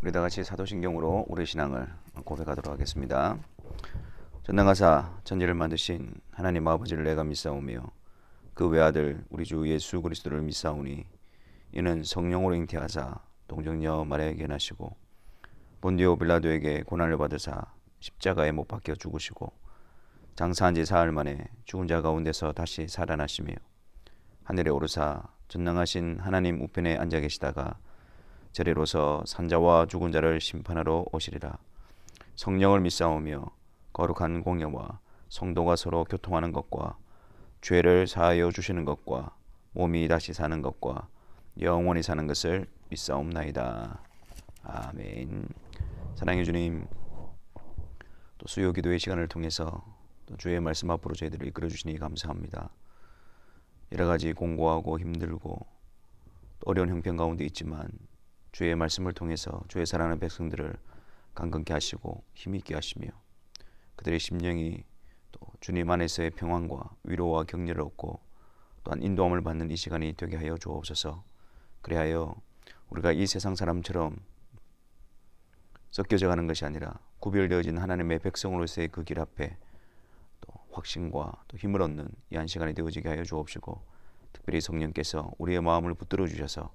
우리 다 같이 사도신경으로 우리 신앙을 고백하도록 하겠습니다. 전능하사 천지를 만드신 하나님 아버지를 내가 믿사오며 그 외아들 우리 주 예수 그리스도를 믿사오니 이는 성령으로 잉태하사 동정녀 마리아에게 나시고 본디오 빌라도에게 고난을 받으사 십자가에 못 박혀 죽으시고 장사한 지 사흘 만에 죽은 자 가운데서 다시 살아나시며 하늘에 오르사 전능하신 하나님 우편에 앉아 계시다가 저리로서 산자와 죽은 자를 심판하러 오시리라. 성령을 믿사오며 거룩한 공예와 성도가 서로 교통하는 것과 죄를 사하여 주시는 것과 몸이 다시 사는 것과 영원히 사는 것을 믿사옵나이다. 아멘. 사랑해 주님, 또 수요 기도의 시간을 통해서 또 주의 말씀 앞으로 저희들을 이끌어 주시니 감사합니다. 여러 가지 공고하고 힘들고 어려운 형편 가운데 있지만 주의 말씀을 통해서 주의 사랑하는 백성들을 강건케 하시고 힘있게 하시며 그들의 심령이 또 주님 안에서의 평안과 위로와 격려를 얻고 또한 인도함을 받는 이 시간이 되게 하여 주옵소서. 그리하여 우리가 이 세상 사람처럼 섞여져 가는 것이 아니라 구별되어진 하나님의 백성으로서의 그 길 앞에 또 확신과 또 힘을 얻는 이 한 시간이 되어지게 하여 주옵시고, 특별히 성령께서 우리의 마음을 붙들어 주셔서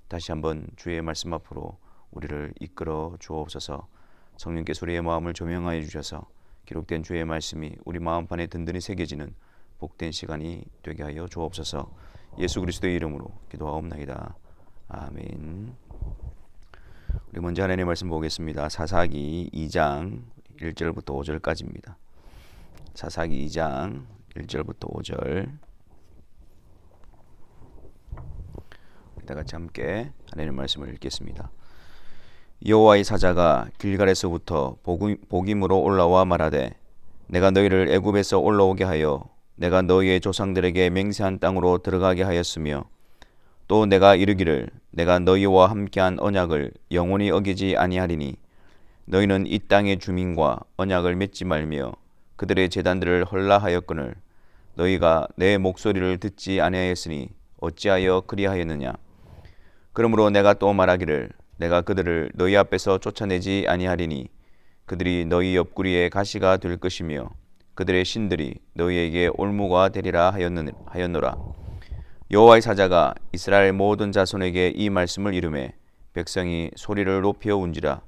다시 한번 주의 말씀 앞으로 우리를 이끌어 주옵소서. 성령께서 우리의 마음을 조명하여 주셔서 기록된 주의 말씀이 우리 마음판에 든든히 새겨지는 복된 시간이 되게 하여 주옵소서. 예수 그리스도의 이름으로 기도하옵나이다. 아멘. 우리 먼저 하나님의 말씀 보겠습니다. 사사기 2장 1절부터 5절까지입니다. 사사기 2장 1절부터 5절. 다 같이 함께 하나님의 말씀을 읽겠습니다. 여호와의 사자가 길갈에서부터 복임으로 올라와 말하되 내가 너희를 애굽에서 올라오게 하여 내가 너희의 조상들에게 맹세한 땅으로 들어가게 하였으며 또 내가 이르기를 내가 너희와 함께한 언약을 영원히 어기지 아니하리니 너희는 이 땅의 주민과 언약을 맺지 말며 그들의 제단들을 헐라하였거늘 너희가 내 목소리를 듣지 아니하였으니 어찌하여 그리하였느냐. 그러므로 내가 또 말하기를 내가 그들을 너희 앞에서 쫓아내지 아니하리니 그들이 너희 옆구리에 가시가 될 것이며 그들의 신들이 너희에게 올무가 되리라 하였노라. 여호와의 사자가 이스라엘 모든 자손에게 이 말씀을 이르매 백성이 소리를 높여 운지라.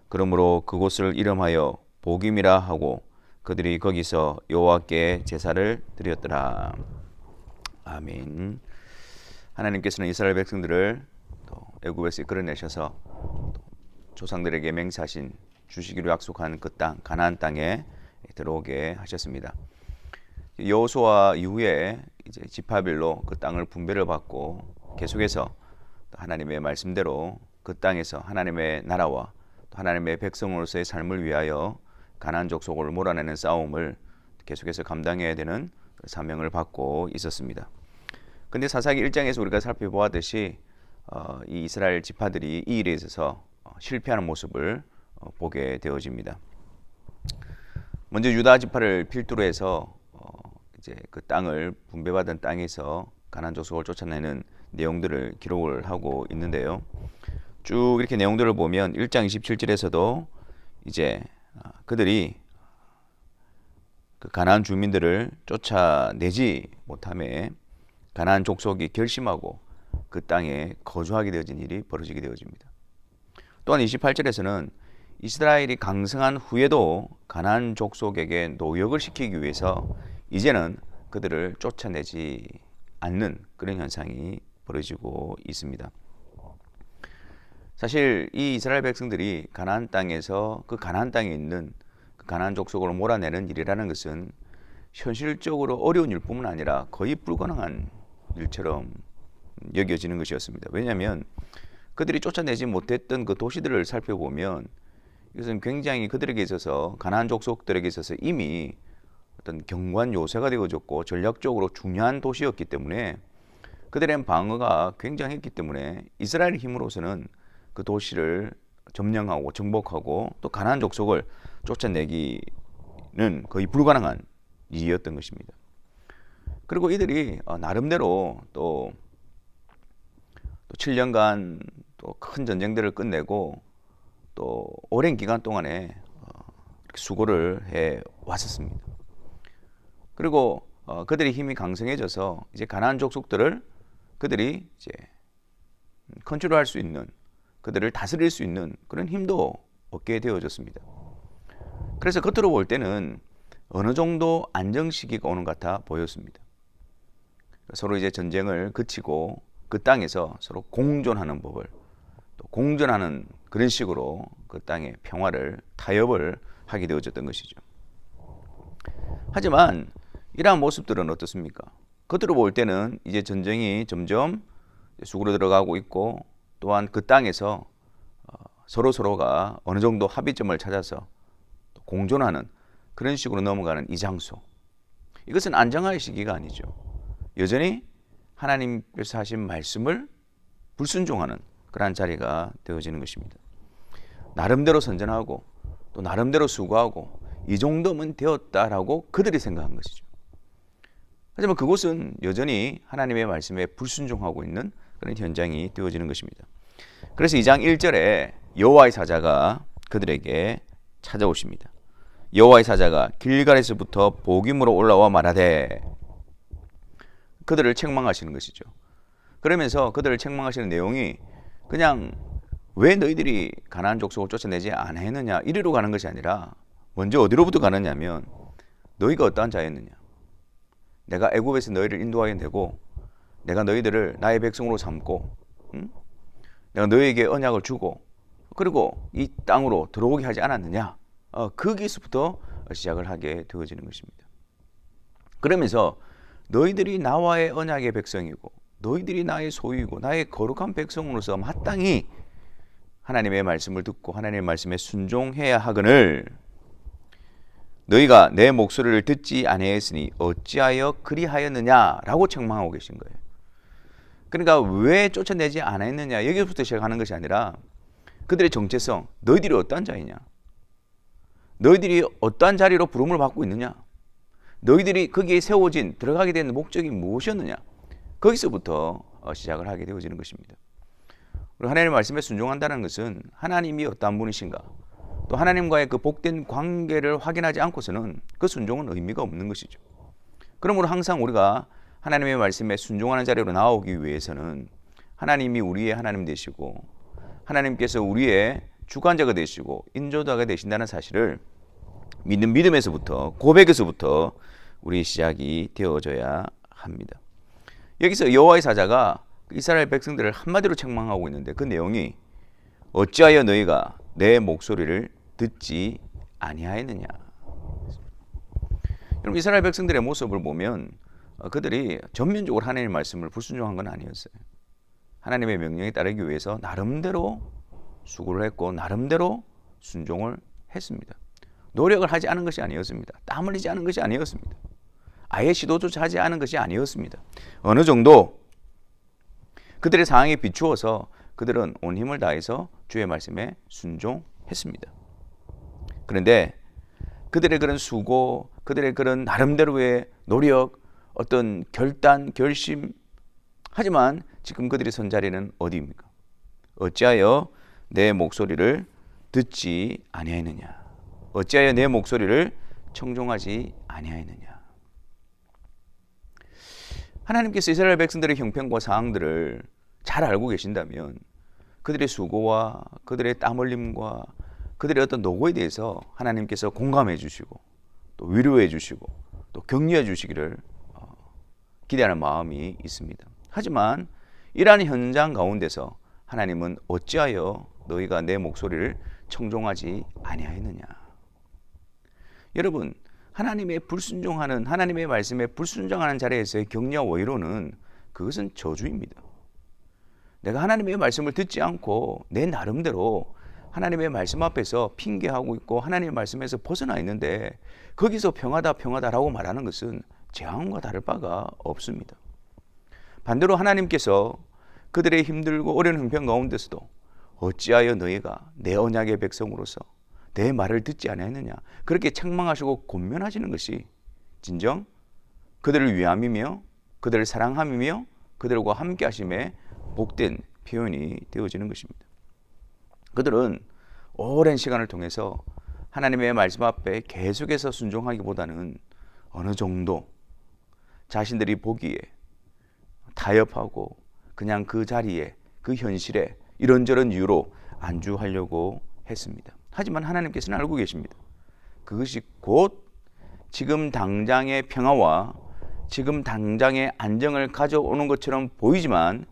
그러므로 그곳을 이름하여 복임이라 하고 그들이 거기서 여호와께 제사를 드렸더라. 아멘. 하나님께서는 이스라엘 백성들을 애굽에서 이끌어내셔서 조상들에게 맹세하신 주시기로 약속한 그 땅 가나안 땅에 들어오게 하셨습니다. 여호수아 이후에 이제 지파별로 그 땅을 분배를 받고 계속해서 하나님의 말씀대로 그 땅에서 하나님의 나라와 또 하나님의 백성으로서의 삶을 위하여 가나안 족속을 몰아내는 싸움을 계속해서 감당해야 되는 사명을 받고 있었습니다. 근데 사사기 1장에서 우리가 살펴보았듯이 이 이스라엘 지파들이 이 일에 있어서 실패하는 모습을 보게 되어집니다. 먼저 유다 지파를 필두로 해서 이제 그 땅을 분배받은 땅에서 가나안 족속을 쫓아내는 내용들을 기록을 하고 있는데요. 쭉 이렇게 내용들을 보면 1장 27절에서도 이제 그들이 그 가나안 주민들을 쫓아내지 못함에 가나안 족속이 결심하고 그 땅에 거주하게 되어진 일이 벌어지게 되어집니다. 또한 28절에서는 이스라엘이 강성한 후에도 가나안 족속에게 노역을 시키기 위해서 이제는 그들을 쫓아내지 않는 그런 현상이 벌어지고 있습니다. 사실 이 이스라엘 백성들이 가나안 땅에서 그 가나안 땅에 있는 그 가나안 족속을 몰아내는 일이라는 것은 현실적으로 어려운 일뿐만 아니라 거의 불가능한 일처럼 여겨지는 것이었습니다. 왜냐하면 그들이 쫓아내지 못했던 그 도시들을 살펴보면 이것은 굉장히 그들에게 있어서 가나안 족속들에게 있어서 이미 어떤 경관 요새가 되어졌고 전략적으로 중요한 도시였기 때문에 그들의 방어가 굉장했기 때문에 이스라엘의 힘으로서는 그 도시를 점령하고 정복하고 또 가나안 족속을 쫓아내기는 거의 불가능한 일이었던 것입니다. 그리고 이들이 나름대로 또 7년간 또 큰 전쟁들을 끝내고 또 오랜 기간 동안에 수고를 해 왔었습니다. 그리고 그들의 힘이 강성해져서 이제 가나안 족속들을 그들이 이제 컨트롤할 수 있는, 그들을 다스릴 수 있는 그런 힘도 얻게 되어졌습니다. 그래서 겉으로 볼 때는 어느 정도 안정 시기가 오는 것 같아 보였습니다. 서로 이제 전쟁을 그치고 그 땅에서 서로 공존하는 법을, 또 공존하는 그런 식으로 그 땅의 평화를 타협을 하게 되어졌던 것이죠. 하지만 이러한 모습들은 어떻습니까? 겉으로 볼 때는 이제 전쟁이 점점 수구로 들어가고 있고, 또한 그 땅에서 서로가 어느 정도 합의점을 찾아서 공존하는 그런 식으로 넘어가는 이 장소, 이것은 안정할 시기가 아니죠. 여전히 하나님께서 하신 말씀을 불순종하는 그러한 자리가 되어지는 것입니다. 나름대로 선전하고 또 나름대로 수고하고 이 정도면 되었다라고 그들이 생각한 것이죠. 하지만 그곳은 여전히 하나님의 말씀에 불순종하고 있는 그런 현장이 되어지는 것입니다. 그래서 2장 1절에 여호와의 사자가 그들에게 찾아오십니다. 여호와의 사자가 길갈에서부터 복임으로 올라와 말하되, 그들을 책망하시는 것이죠. 그러면서 그들을 책망하시는 내용이 그냥 왜 너희들이 가나안 족속을 쫓아내지 않았느냐 이리로 가는 것이 아니라, 먼저 어디로부터 가느냐면 너희가 어떠한 자였느냐, 내가 애굽에서 너희를 인도하여 내고 내가 너희들을 나의 백성으로 삼고 내가 너희에게 언약을 주고 그리고 이 땅으로 들어오게 하지 않았느냐, 거기서부터 시작을 하게 되어지는 것입니다. 그러면서 너희들이 나와의 언약의 백성이고 너희들이 나의 소유이고 나의 거룩한 백성으로서 마땅히 하나님의 말씀을 듣고 하나님의 말씀에 순종해야 하거늘 너희가 내 목소리를 듣지 아니하였으니 어찌하여 그리하였느냐라고 책망하고 계신 거예요. 그러니까 왜 쫓아내지 않았느냐, 여기부터 시작하는 것이 아니라 그들의 정체성, 너희들이 어떠한 자이냐, 너희들이 어떠한 자리로 부름을 받고 있느냐, 너희들이 거기에 세워진 들어가게 된 목적이 무엇이었느냐, 거기서부터 시작을 하게 되어지는 것입니다. 그리고 하나님의 말씀에 순종한다는 것은 하나님이 어떠한 분이신가, 또 하나님과의 그 복된 관계를 확인하지 않고서는 그 순종은 의미가 없는 것이죠. 그러므로 항상 우리가 하나님의 말씀에 순종하는 자리로 나오기 위해서는 하나님이 우리의 하나님 되시고 하나님께서 우리의 주관자가 되시고 인도자가 되신다는 사실을 믿는 믿음에서부터, 고백에서부터 우리 시작이 되어져야 합니다. 여기서 여호와의 사자가 이스라엘 백성들을 한마디로 책망하고 있는데 그 내용이 어찌하여 너희가 내 목소리를 듣지 아니하였느냐. 여러분, 이스라엘 백성들의 모습을 보면 그들이 전면적으로 하나님의 말씀을 불순종한 건 아니었어요. 하나님의 명령에 따르기 위해서 나름대로 수고를 했고 나름대로 순종을 했습니다. 노력을 하지 않은 것이 아니었습니다. 땀 흘리지 않은 것이 아니었습니다. 아예 시도조차 하지 않은 것이 아니었습니다. 어느 정도 그들의 상황에 비추어서 그들은 온 힘을 다해서 주의 말씀에 순종했습니다. 그런데 그들의 그런 수고, 그들의 그런 나름대로의 노력, 어떤 결단, 결심, 하지만 지금 그들이 선 자리는 어디입니까? 어찌하여 내 목소리를 듣지 아니하였느냐, 어찌하여 내 목소리를 청종하지 아니하였느냐. 하나님께서 이스라엘 백성들의 형편과 상황들을 잘 알고 계신다면 그들의 수고와 그들의 땀 흘림과 그들의 어떤 노고에 대해서 하나님께서 공감해 주시고 또 위로해 주시고 또 격려해 주시기를 기대하는 마음이 있습니다. 하지만 이러한 현장 가운데서 하나님은 어찌하여 너희가 내 목소리를 청종하지 아니하였느냐. 여러분, 하나님의 불순종하는, 하나님의 말씀에 불순종하는 자리에서의 격려와 위로는 그것은 저주입니다. 내가 하나님의 말씀을 듣지 않고 내 나름대로 하나님의 말씀 앞에서 핑계하고 있고 하나님의 말씀에서 벗어나 있는데 거기서 평하다라고 말하는 것은 재앙과 다를 바가 없습니다. 반대로 하나님께서 그들의 힘들고 어려운 형편 가운데서도 어찌하여 너희가 내 언약의 백성으로서 내 말을 듣지 아니하느냐, 그렇게 책망하시고 권면하시는 것이 진정 그들을 위함이며 그들을 사랑함이며 그들과 함께 하심에 복된 표현이 되어지는 것입니다. 그들은 오랜 시간을 통해서 하나님의 말씀 앞에 계속해서 순종하기보다는 어느 정도 자신들이 보기에 타협하고 그냥 그 자리에 그 현실에 이런저런 이유로 안주하려고 했습니다. 하지만 하나님께서는 알고 계십니다. 그것이 곧 지금 당장의 평화와 지금 당장의 안정을 가져오는 것처럼 보이지만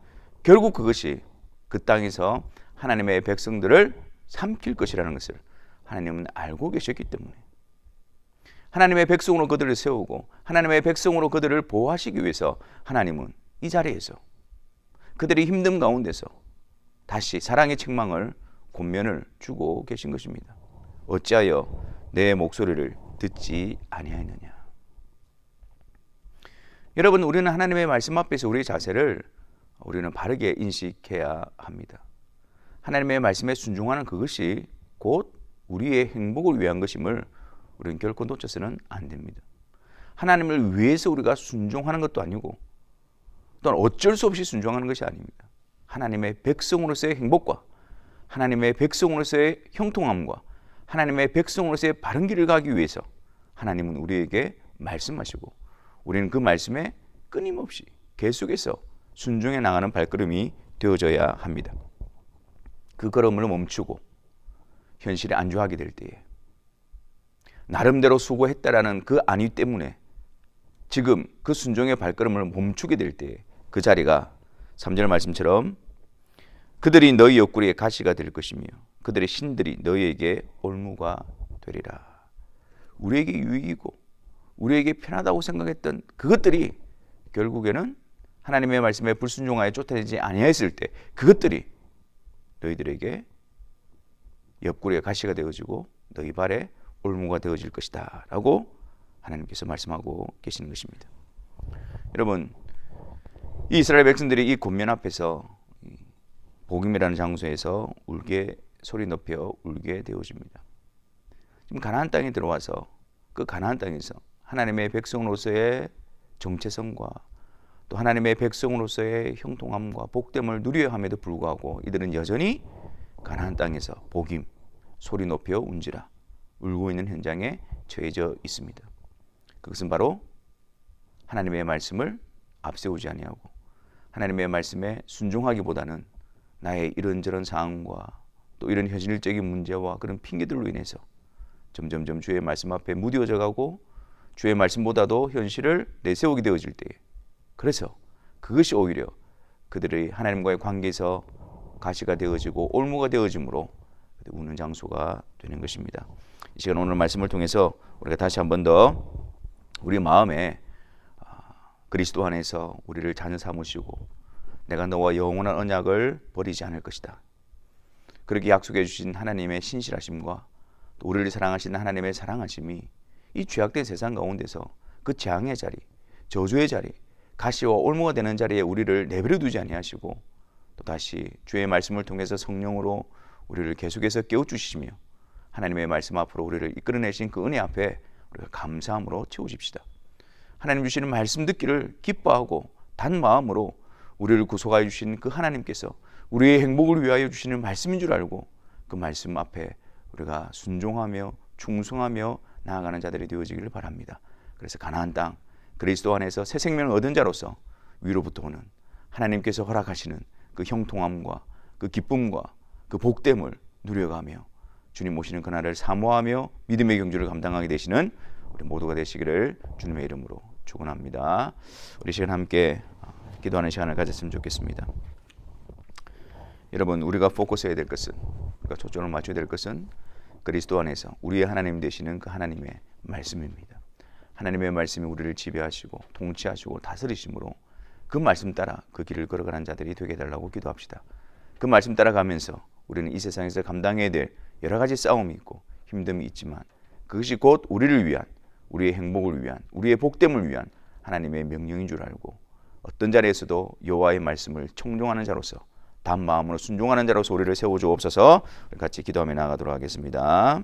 결국 그것이 그 땅에서 하나님의 백성들을 삼킬 것이라는 것을 하나님은 알고 계셨기 때문에 하나님의 백성으로 그들을 세우고 하나님의 백성으로 그들을 보호하시기 위해서 하나님은 이 자리에서 그들이 힘든 가운데서 다시 사랑의 책망을 권면을 주고 계신 것입니다. 어찌하여 내 목소리를 듣지 아니하느냐. 여러분, 우리는 하나님의 말씀 앞에서 우리의 자세를 우리는 바르게 인식해야 합니다. 하나님의 말씀에 순종하는 그것이 곧 우리의 행복을 위한 것임을 우리는 결코 놓쳐서는 안 됩니다. 하나님을 위해서 우리가 순종하는 것도 아니고 또는 어쩔 수 없이 순종하는 것이 아닙니다. 하나님의 백성으로서의 행복과 하나님의 백성으로서의 형통함과 하나님의 백성으로서의 바른 길을 가기 위해서 하나님은 우리에게 말씀하시고 우리는 그 말씀에 끊임없이 계속해서 순종해 나가는 발걸음이 되어져야 합니다. 그 걸음을 멈추고 현실에 안주하게 될 때에 나름대로 수고했다라는 그 안위 때문에 지금 그 순종의 발걸음을 멈추게 될 때에 그 자리가 3절 말씀처럼 그들이 너희 옆구리에 가시가 될 것이며 그들의 신들이 너희에게 올무가 되리라. 우리에게 유익이고 우리에게 편하다고 생각했던 그것들이 결국에는 하나님의 말씀에 불순종하여 쫓아내지 아니하였을 때 그것들이 너희들에게 옆구리에 가시가 되어지고 너희 발에 올무가 되어질 것이다 라고 하나님께서 말씀하고 계시는 것입니다. 여러분, 이 이스라엘 백성들이 이 권면 앞에서 복임이라는 장소에서 울게 소리 높여 울게 되어집니다. 지금 가나안 땅에 들어와서 그 가나안 땅에서 하나님의 백성으로서의 정체성과 또 하나님의 백성으로서의 형통함과 복됨을 누려야 함에도 불구하고 이들은 여전히 가나안 땅에서 복임 소리 높여 운지라 울고 있는 현장에 처해져 있습니다. 그것은 바로 하나님의 말씀을 앞세우지 아니하고 하나님의 말씀에 순종하기보다는 나의 이런저런 상황과 또 이런 현실적인 문제와 그런 핑계들로 인해서 점점점 주의 말씀 앞에 무뎌져 가고 주의 말씀보다도 현실을 내세우게 되어질 때에 그래서 그것이 오히려 그들의 하나님과의 관계에서 가시가 되어지고 올무가 되어짐으로 우는 장소가 되는 것입니다. 이 시간 오늘 말씀을 통해서 우리가 다시 한 번 더 우리 마음에 그리스도 안에서 우리를 자녀 삼으시고 내가 너와 영원한 언약을 버리지 않을 것이다. 그렇게 약속해 주신 하나님의 신실하심과 또 우리를 사랑하시는 하나님의 사랑하심이 이 죄악된 세상 가운데서 그 재앙의 자리, 저주의 자리, 가시와 올무가 되는 자리에 우리를 내버려 두지 아니하시고 또 다시 주의 말씀을 통해서 성령으로 우리를 계속해서 깨워주시며 하나님의 말씀 앞으로 우리를 이끌어내신 그 은혜 앞에 우리가 감사함으로 채우십시다. 하나님 주시는 말씀 듣기를 기뻐하고 단 마음으로 우리를 구속하여 주신 그 하나님께서 우리의 행복을 위하여 주시는 말씀인 줄 알고 그 말씀 앞에 우리가 순종하며 충성하며 나아가는 자들이 되어지기를 바랍니다. 그래서 가나안 땅 그리스도 안에서 새 생명을 얻은 자로서 위로부터 오는 하나님께서 허락하시는 그 형통함과 그 기쁨과 그 복됨을 누려가며 주님 모시는 그날을 사모하며 믿음의 경주를 감당하게 되시는 우리 모두가 되시기를 주님의 이름으로 축원합니다. 우리 시간 함께 기도하는 시간을 가졌으면 좋겠습니다. 여러분, 우리가 포커스해야 될 것은, 우리가 초점을 맞춰야 될 것은 그리스도 안에서 우리의 하나님 되시는 그 하나님의 말씀입니다. 하나님의 말씀이 우리를 지배하시고 통치하시고 다스리심으로 그 말씀 따라 그 길을 걸어가는 자들이 되게 해달라고 기도합시다. 그 말씀 따라가면서 우리는 이 세상에서 감당해야 될 여러 가지 싸움이 있고 힘듦이 있지만 그것이 곧 우리를 위한, 우리의 행복을 위한, 우리의 복됨을 위한 하나님의 명령인 줄 알고 어떤 자리에서도 여호와의 말씀을 청종하는 자로서 단 마음으로 순종하는 자로서 우리를 세워주옵소서. 같이 기도하며 나아가도록 하겠습니다.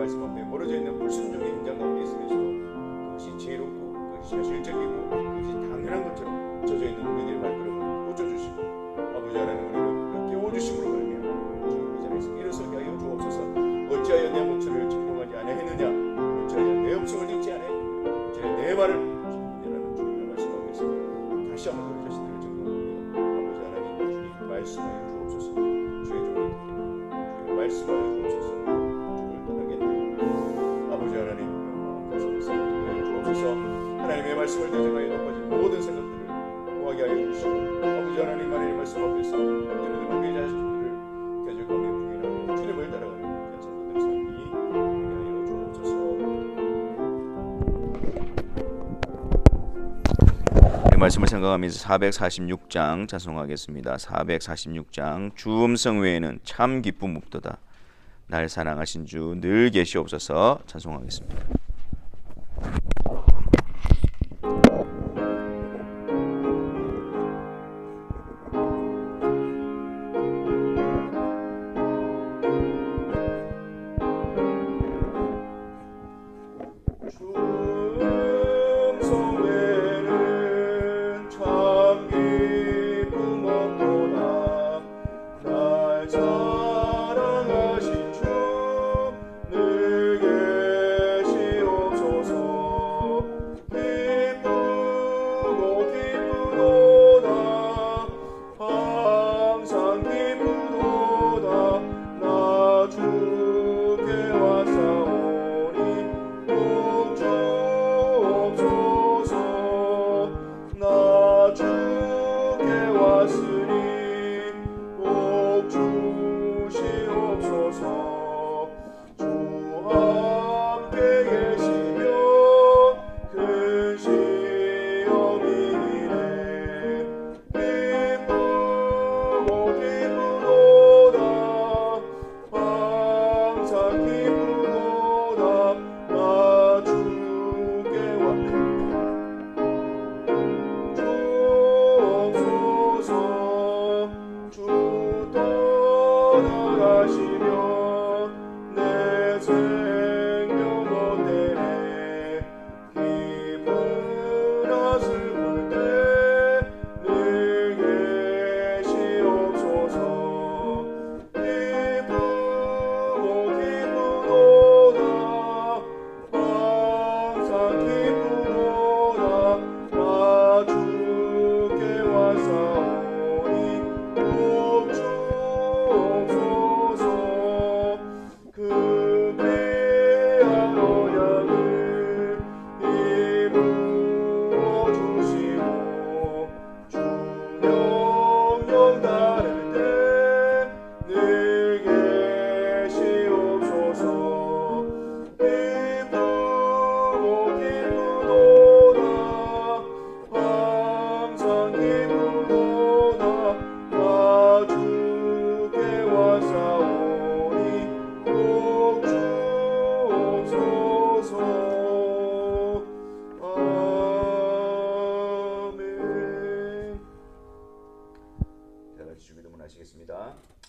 말씀 앞에 벌어져 있는 불순종의 현장 가운데 있으면서도 그것이 지혜롭고 그것이 현실적이고 그것이 당연한 것처럼 젖어 있는 우리들의 발걸음을 고쳐주시고 아버지 하나님 우리를 깨워주심으로 말미암아 주님 이 자리에서 일어서게 하여 주옵소서. 어찌하여 내 목소리를 청종하지 아니하였느냐, 어찌하여 내 음성을 듣지 아니하였느냐, 어찌하여 내 말을 듣느냐라는 주님의 말씀하고 계십니다. 다시 한번 우리 자신들을 점검하며 아버지 하나님 주님 말씀하여 주옵소서. 주의 종이 듣기를 주의 말씀하여 주옵소서. 주를 떠나겠네 아버지 하나님 가슴에서 하여 주옵소서. 하나님의 말씀을 대적하여 높아진 모든 생각들을 구하게 하여 주시고 아버지 하나님 하나님의 말씀 앞에서 우리는 우리의 자신들을 대적하며 부인하며 주님을 따라가는 그런 성도들의 삶이 되게 하여 주옵소서. 이 말씀을 생각하면서 446장 찬송하겠습니다. 446장 주 음성 외에는 참 기쁨 없도다. 날 사랑하신 주 늘 계시옵소서. 찬송하겠습니다.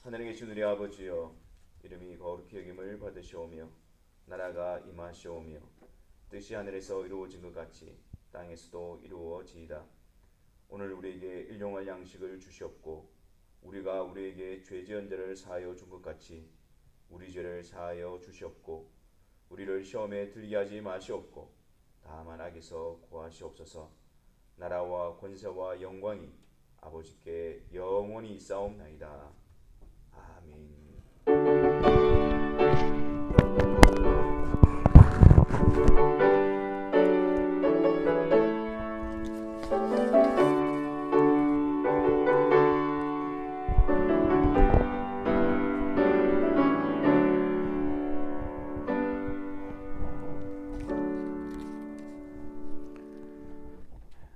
하늘에 계신 우리 아버지여, 이름이 거룩히 여김을 받으시오며 나라가 임하시오며 뜻이 하늘에서 이루어진 것 같이 땅에서도 이루어지이다. 오늘 우리에게 일용할 양식을 주시옵고 우리가 우리에게 죄 지은 자를 사하여 준 것 같이 우리 죄를 사하여 주시옵고 우리를 시험에 들게 하지 마시옵고 다만 악에서 구하시옵소서. 나라와 권세와 영광이 아버지께 영원히 있사옵나이다. 아멘.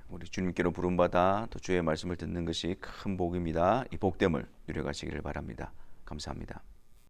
우리 주님께로 부름받아 또 주의 말씀을 듣는 것이 큰 복입니다. 이 복됨을 누려가시기를 바랍니다. 감사합니다.